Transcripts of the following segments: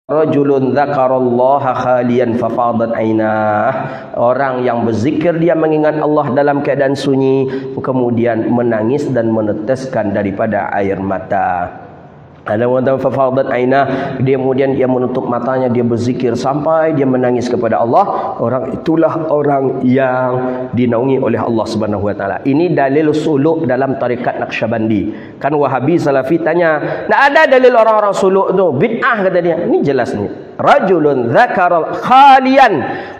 Rajulun dzakarallaha khalian fafadat ainah. Orang yang berzikir, dia mengingat Allah dalam keadaan sunyi, kemudian menangis dan meneteskan daripada air mata. Ada orang fafadat ainah, dia kemudian dia menutup matanya, dia berzikir sampai dia menangis kepada Allah. Orang itulah orang yang dinaungi oleh Allah Subhanahu wa taala. Ini dalil suluk dalam tarekat Naqsyabandi. Kan Wahabi Salafi tanya, "Tak ada dalil orang-orang suluk tu, bid'ah," kata dia. Ini jelas ni. Rajulun dzakara khalian,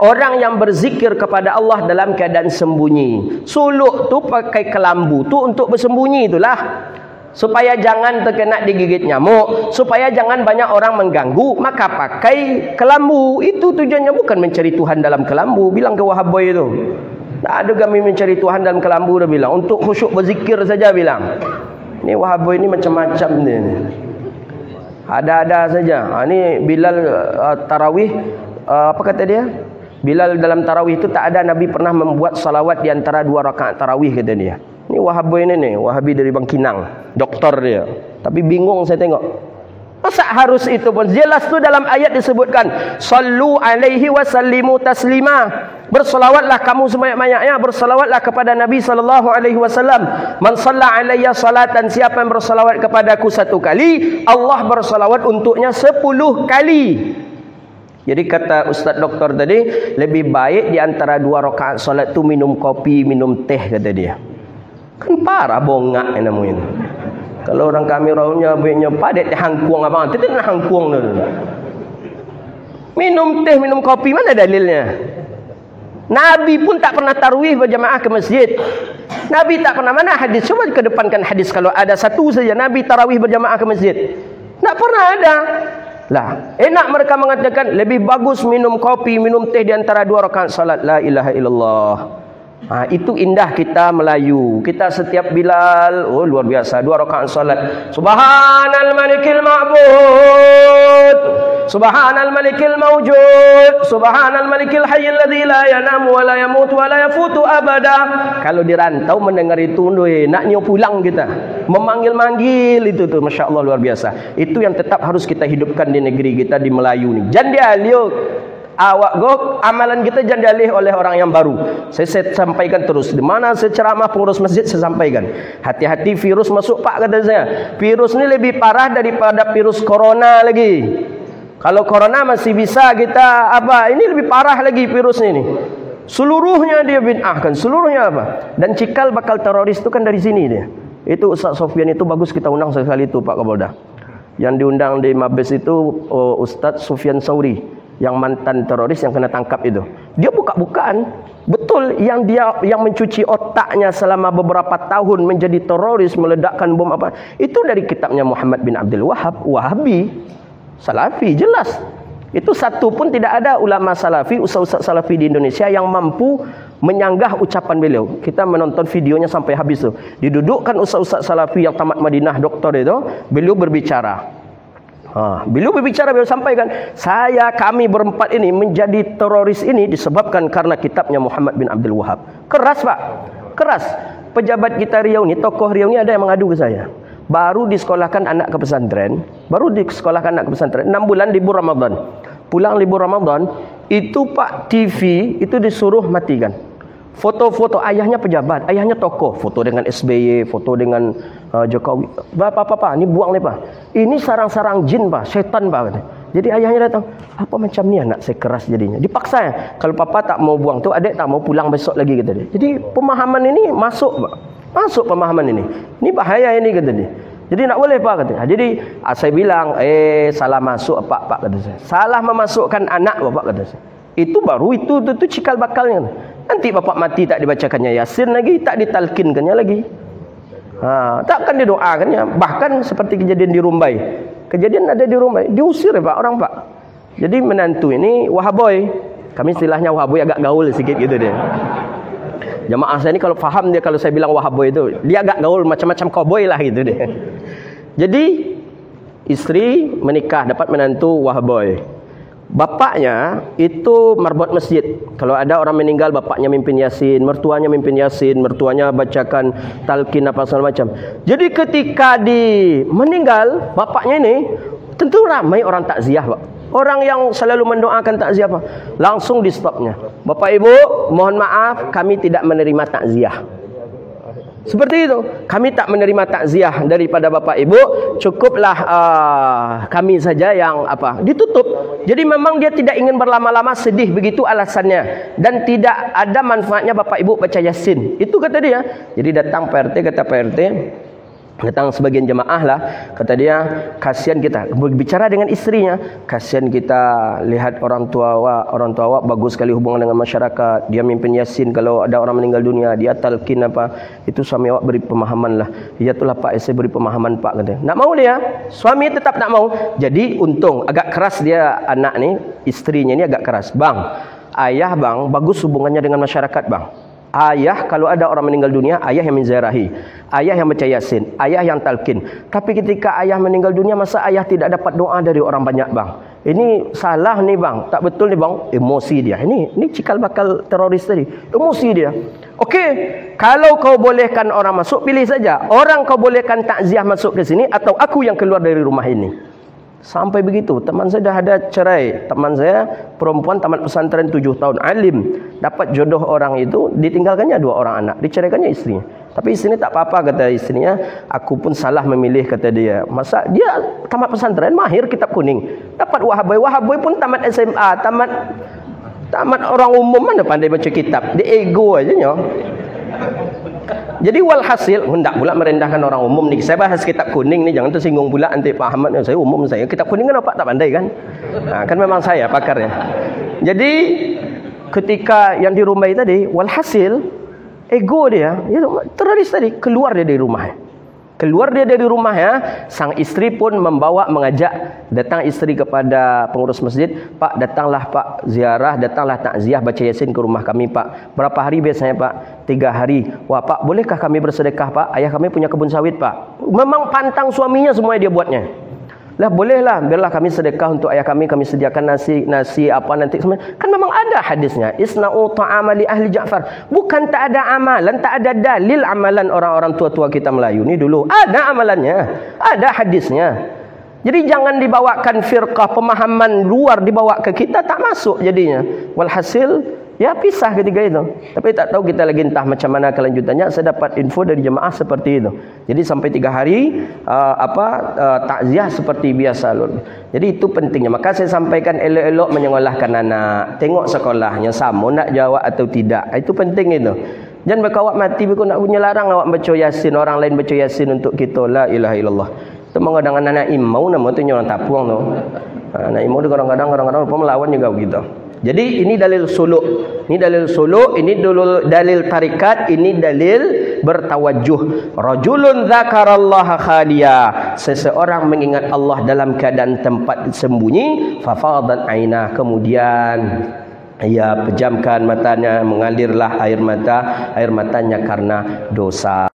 orang yang berzikir kepada Allah dalam keadaan sembunyi. Suluk tu pakai kelambu tu untuk bersembunyi itulah. Supaya jangan terkena digigit nyamuk, supaya jangan banyak orang mengganggu, maka pakai kelambu. Itu tujuannya, bukan mencari Tuhan dalam kelambu. Bilang ke Wahaboy itu, tak ada kami mencari Tuhan dalam kelambu, dia bilang. Untuk khusyuk berzikir saja bilang. Ini Wahaboy ini macam-macam ni. Ada-ada saja. Ini Bilal tarawih, apa kata dia? Bilal dalam tarawih itu tak ada Nabi pernah membuat salawat di antara 2 rakaat tarawih, kata dia. Ini Wahabi ini nih, Wahabi dari Bangkinang, doktor dia. Tapi bingung saya tengok. Masa harus itu pun? Jelas tu dalam ayat disebutkan, sallu alaihi wa sallimu taslima. Berselawatlah kamu sebanyak-banyaknya, berselawatlah kepada Nabi sallallahu alaihi wasallam. Man shalla alayya salatan, siapa yang berselawat kepadaku 1 kali, Allah berselawat untuknya 10 kali. Jadi kata Ustaz Doktor tadi, lebih baik di antara 2 rakaat solat tu minum kopi, minum teh, kata dia. Kan parah bongak yang namanya. Kalau orang kami raunya baiknya padat hangkuang abang, tidak nak hangkuang tu. Minum teh, minum kopi, mana dalilnya? Nabi pun tak pernah tarawih berjamaah ke masjid. Nabi tak pernah, mana hadis? Coba kedepankan hadis kalau ada satu saja Nabi tarawih berjamaah ke masjid. Tak pernah ada. Lah, enak mereka mengatakan lebih bagus minum kopi, minum teh di antara 2 rakaat salat la ilaha illallah. Itu indah kita Melayu. Kita setiap Bilal, oh luar biasa, 2 rakaat salat. Subhanal malikil ma'bud, subhanal malikil mawjud, subhanal malikil hayyil ladzi la yanamu wa la yamutu wa la yafutu abada. Kalau di rantau mendengar itu, nak nyo pulang kita. Memanggil-manggil itu tuh, Masya Allah, luar biasa. Itu yang tetap harus kita hidupkan di negeri kita, di Melayu ni. Jangan dialih awak gok, amalan kita jangan dialih oleh orang yang baru. Saya sampaikan terus, di mana saya ceramah pengurus masjid saya sampaikan, hati-hati virus masuk pak, kata saya. Virus ni lebih parah daripada virus corona lagi. Kalau corona masih bisa kita ini lebih parah lagi virus ini. Seluruhnya dia bid'ahkan, seluruhnya apa? Dan cikal bakal teroris itu kan dari sini dia. Itu Ustaz Sofyan itu bagus kita undang sekali itu Pak Kapolda. Yang diundang di Mabes itu Ustaz Sufyan Sauri, yang mantan teroris yang kena tangkap itu. Dia buka-bukaan betul yang mencuci otaknya selama beberapa tahun menjadi teroris, meledakkan bom apa. Itu dari kitabnya Muhammad bin Abdul Wahab, Wahabi, Salafi, jelas. Itu satu pun tidak ada ulama Salafi, ustaz-ustaz Salafi di Indonesia yang mampu menyanggah ucapan beliau. Kita menonton videonya sampai habis tu. Didudukkan ustaz-ustaz Salafi yang tamat Madinah, doktor itu, beliau berbicara. Beliau sampaikan, kami berempat ini menjadi teroris ini disebabkan karena kitabnya Muhammad bin Abdul Wahab. Keras Pak, keras. Pejabat kita Riau ni, tokoh Riau ni ada yang mengadu ke saya. Baru disekolahkan anak ke pesantren, 6 bulan libur Ramadan. Pulang libur Ramadan, itu Pak TV itu disuruh matikan. Foto-foto ayahnya pejabat, ayahnya tokoh, foto dengan SBY, foto dengan Jokowi. Bapak, ini buang nih Pak. Ini sarang-sarang jin Pak, setan Pak. Jadi ayahnya datang, apa macam ni anak saya keras jadinya. Dipaksa ya. Kalau papa tak mau buang tu, adik tak mau pulang besok lagi, kata dia. Jadi pemahaman ini masuk Pak. Masuk pemahaman ini. Ini bahaya ini, kata dia. Jadi nak boleh Pak, kata. Jadi saya bilang, salah masuk Pak, kata saya. Salah memasukkan anak Bapak, kata saya. Itu baru itu cikal bakalnya. Nanti bapak mati tak dibacakannya Yasin lagi, tak ditalkinkannya lagi. Takkan didoakannya. Bahkan seperti kejadian di Rumbai. Kejadian ada di Rumbai, diusir Pak orang Pak. Jadi menantu ini Wahaboy. Kami istilahnya Wahaboy agak gaul sikit gitu dia. Jamaah saya ini kalau faham dia kalau saya bilang Wahaboy itu, dia agak gaul macam-macam cowboy lah gitu dia. Jadi istri menikah dapat menantu Wahaboy. bapaknya itu marbot masjid. Kalau ada orang meninggal, bapaknya mimpin yasin, mertuanya mimpin yasin, mertuanya bacakan talqin apa segala macam. Jadi ketika meninggal bapaknya ini, tentu ramai orang takziah, Pak. Orang yang selalu mendoakan takziah, Pak. Langsung di stopnya. Bapak Ibu, mohon maaf, kami tidak menerima takziah. Seperti itu. Kami tak menerima takziah daripada Bapak Ibu. Cukuplah kami saja yang ditutup. Jadi memang dia tidak ingin berlama-lama sedih, begitu alasannya. Dan tidak ada manfaatnya Bapak Ibu baca yasin. Itu kata dia. Jadi datang PRT, kata PRT, datang sebagian jemaah lah, kata dia, kasihan kita, bicara dengan istrinya, kasihan kita lihat orang tua awak bagus sekali hubungan dengan masyarakat, dia mimpin yasin kalau ada orang meninggal dunia, dia talqin itu suami awak beri pemahaman lah. Ya itulah Pak, saya beri pemahaman Pak, kata. Nak mau dia, suami tetap nak mau. Jadi untung agak keras dia, anak ni, istrinya ni agak keras. Bang, ayah bang bagus hubungannya dengan masyarakat bang. Ayah kalau ada orang meninggal dunia, ayah yang menziarahi, ayah yang baca yasin, ayah yang talqin. Tapi ketika ayah meninggal dunia, masa ayah tidak dapat doa dari orang banyak bang? Ini salah nih bang, tak betul nih bang. Emosi dia. Ini cikal bakal teroris tadi. Emosi dia. Okey, kalau kau bolehkan orang masuk, pilih saja. Orang kau bolehkan takziah masuk ke sini atau aku yang keluar dari rumah ini. Sampai begitu, teman saya dah ada cerai. Teman saya perempuan tamat pesantren 7 tahun, alim, dapat jodoh orang itu, ditinggalkannya 2 orang anak, diceraikannya istrinya. Tapi istrinya tak apa-apa, kata istrinya, aku pun salah memilih, kata dia. Masa dia tamat pesantren, mahir kitab kuning, dapat wahaboy pun tamat SMA, tamat orang umum, mana pandai baca kitab, dia ego aja nyo. Jadi walhasil, hendak pula merendahkan orang umum ni. Saya bahas kitab kuning ni, jangan tersinggung pula nanti Pak Ahmad. Saya umum saya. Kitab kuning kan apa tak pandai kan? Kan memang saya pakarnya. Jadi ketika yang dirumbai tadi, walhasil ego dia, teroris tadi, keluar dia dari rumah. Keluar dia dari rumah ya. Sang istri pun mengajak, datang istri kepada pengurus masjid, Pak, datanglah Pak ziarah, datanglah takziah baca yasin ke rumah kami Pak. Berapa hari biasanya Pak? 3 hari. Wah Pak, bolehkah kami bersedekah Pak? Ayah kami punya kebun sawit Pak. Memang pantang suaminya semuanya dia buatnya. Lah bolehlah, biarlah kami sedekah untuk ayah kami sediakan nasi apa nanti. Kan memang ada hadisnya, isna'u ta'ama li ahli Ja'far. Bukan tak ada amalan, tak ada dalil amalan orang-orang tua-tua kita Melayu ni dulu. Ada amalannya, ada hadisnya. Jadi jangan dibawakan firqah, pemahaman luar dibawa ke kita, tak masuk jadinya. Walhasil ya pisah ketiga itu. Tapi tak tahu kita lagi entah macam mana kelanjutannya. Saya dapat info dari jemaah seperti itu. Jadi sampai 3 hari takziah seperti biasa lho. Jadi itu pentingnya. Maka saya sampaikan elok-elok menyekolahkan anak. Tengok sekolahnya sama nak jawab atau tidak. Itu penting itu. Jangan berkawak mati berkau nak punya larang awak baca yasin, orang lain baca yasin untuk kita. La ilaha illallah. Itu mengadang anak imau nama tu orang tapuang tu. Anak imau tu kadang-kadang lupa melawan juga begitu. Jadi ini dalil suluk. Ini dalil suluk, ini dalil tarikat, ini dalil bertawajuh. Rajulun dzakarallaha khaliya. Seseorang mengingat Allah dalam keadaan tempat sembunyi, fafadat ainah, kemudian ia pejamkan matanya, mengalirlah air matanya karena dosa.